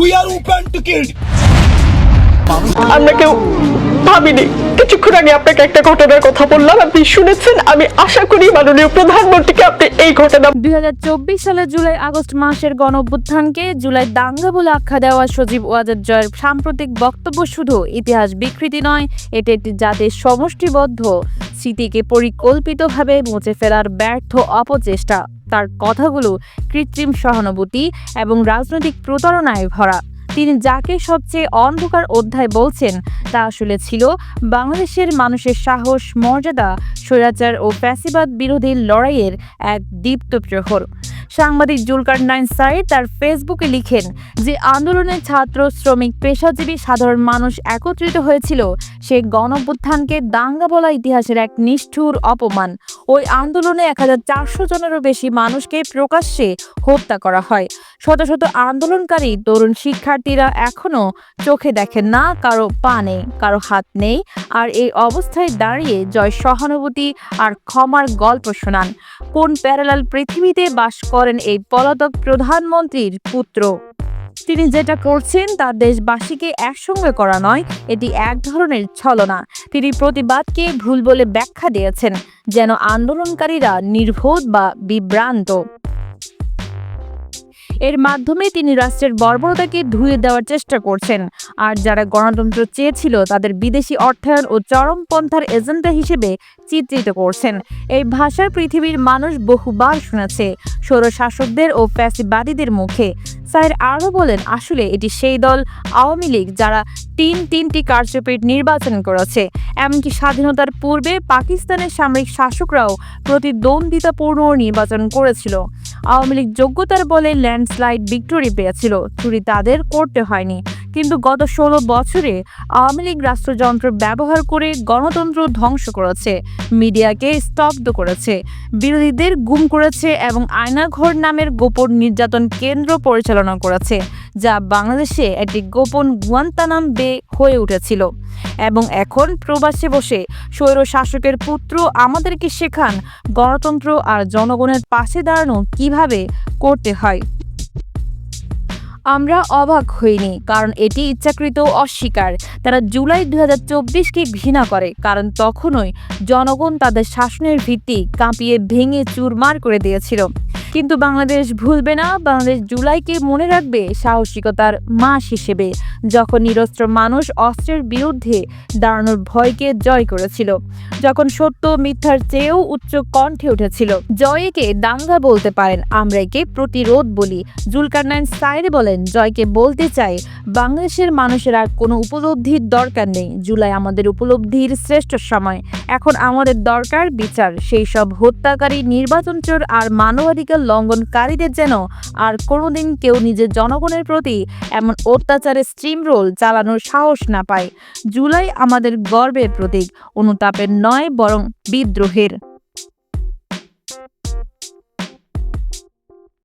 We are open to kill. আমরা কেউ ভাবিনি। কিছুক্ষণ আগে আপনাকে একটা ঘটনার কথা বললাম, আপনি শুনেছেন। আমি আশা করি মাননীয় প্রধানমন্ত্রীকে আপনি এই ঘটনা 2024 সালের জুলাই আগস্ট মাসের গণঅভ্যুত্থানকে জুলাই দাঙ্গা বলে আখ্যা দেওয়া সজীব ওয়াজেদ জয়ের সাম্প্রতিক বক্তব্য শুধু ইতিহাস বিকৃতি নয়, এটি একটি জাতির সমষ্টিবদ্ধ স্মৃতিকে পরিকল্পিতভাবে মুছে ফেলার ব্যর্থ অপচেষ্টা। তার কথাগুলো কৃত্রিম সহানুভূতি এবং রাজনৈতিক প্রতারণায় ভরা। তিনি যাকে সবচেয়ে অন্ধকার অধ্যায় বলছেন তা আসলে ছিল বাংলাদেশের মানুষের সাহস, মর্যাদা, স্বৈরাচার ও ফ্যাসিবাদ বিরোধী লড়াইয়ের এক দীপ্ত প্রহর। সাংবাদিক জুলকারনাইন সাইদ তার ফেসবুকে লিখেন যে আন্দোলনে ছাত্র, শ্রমিক, পেশাজীবী সাধারণ মানুষ একত্রিত হয়েছিল, সেই গণঅভ্যুত্থানকে দাঙ্গা বলা ইতিহাসের এক নিষ্ঠুর অপমান। ওই আন্দোলনে 1400 জনেরও বেশি মানুষকে প্রকাশ্যে হত্যা করা হয়। শত শত আন্দোলনকারী তরুণ শিক্ষার্থীরা এখনো চোখে দেখেন না, কারো পা নেই, কারো হাত নেই। আর এই অবস্থায় দাঁড়িয়ে জয় সহানুভূতি আর ক্ষমার গল্প শোনান। কোন প্যারালাল পৃথিবীতে বাস করেন এই পলাতক প্রধানমন্ত্রীর পুত্র? তিনি যেটা করছেন তা দেশবাসীকে একসঙ্গে করা নয়, এটি এক ধরনের ছলনা। তিনি প্রতিবাদকে ভুল বলে ব্যাখ্যা দিয়েছেন, যেন আন্দোলনকারীরা নির্বোধ বা বিভ্রান্ত। এর মাধ্যমে তিনি রাষ্ট্রের বর্বরতাকে ধুয়ে দেওয়ার চেষ্টা করছেন, আর যারা গণতন্ত্র চেয়েছিল তাদের বিদেশি অর্থায়ন ও চরমপন্থার এজেন্ডা হিসেবে চিত্রিত করছেন। এই ভাষা পৃথিবীর মানুষ বহুবার শুনেছে স্বৈরশাসকদের ও ফ্যাসিবাদীদের মুখে। স্যার আরও বলেন, আসলে এটি সেই দল আওয়ামী লীগ যারা তিনটি কারচুপির নির্বাচন করেছে। এমনকি স্বাধীনতার পূর্বে পাকিস্তানের সামরিক শাসকরাও প্রতিদ্বন্দ্বিতাপূর্ণ নির্বাচন করেছিল। আওয়ামী লীগ যোগ্যতার বলে ল্যান্ডস্লাইড ভিক্টোরি পেয়েছিল, চুরি তাদের করতে হয়নি। কিন্তু গত 16 বছরে আওয়ামী লীগ রাষ্ট্রযন্ত্র ব্যবহার করে গণতন্ত্র ধ্বংস করেছে, মিডিয়াকে স্তব্ধ করেছে, বিরোধীদের গুম করেছে এবং আয়নাঘর নামের গোপন নির্যাতন কেন্দ্র পরিচালনা করেছে, যা বাংলাদেশে একটি গোপন গুয়ান্তানাম বে হয়ে উঠেছিল। এবং এখন প্রবাসে বসে স্বৈর শাসকের পুত্র আমাদেরকে শেখান গণতন্ত্র আর জনগণের পাশে দাঁড়ানো কিভাবে করতে হয়। আমরা অবাক হইনি, কারণ এটি ইচ্ছাকৃত অস্বীকার। তারা জুলাই 2024কে ঘৃণা করে, কারণ তখনই জনগণ তাদের শাসনের ভিত্তি কাঁপিয়ে ভেঙে চুরমার করে দিয়েছিল। কিন্তু বাংলাদেশ ভুলবে না, বাংলাদেশ জুলাইকে মনে রাখবে সাহসিকতার মাস হিসেবে, যখন নিরস্ত্র মানুষ অস্ত্রের বিরুদ্ধে দাঁড়ানোর ভয়কে জয় করেছিল, যখন সত্য মিথ্যার চেয়েও উচ্চ কণ্ঠে উঠেছিল। জয়কে দাঙ্গা বলতে পারেন, আমরা একে প্রতিরোধ বলি। জুলকারনাইন সাইদ বলেন, জয়কে বলতে চাই বাংলাদেশের মানুষের আর কোনো উপলব্ধির দরকার নেই। জুলাই আমাদের উপলব্ধির শ্রেষ্ঠ সময়। এখন আমাদের দরকার বিচার। সেই সব হত্যাকারী, নির্বাচনচোর আর মানবাধিকার লঙ্ঘনকারীদের যেন আর কোনোদিন কেউ নিজের জনগণের প্রতি এমন অত্যাচারের স্ট্রিম রোল চালানোর সাহস না পায়। জুলাই আমাদের গর্বের প্রতীক, অনুতাপের নয় বরং বিদ্রোহের।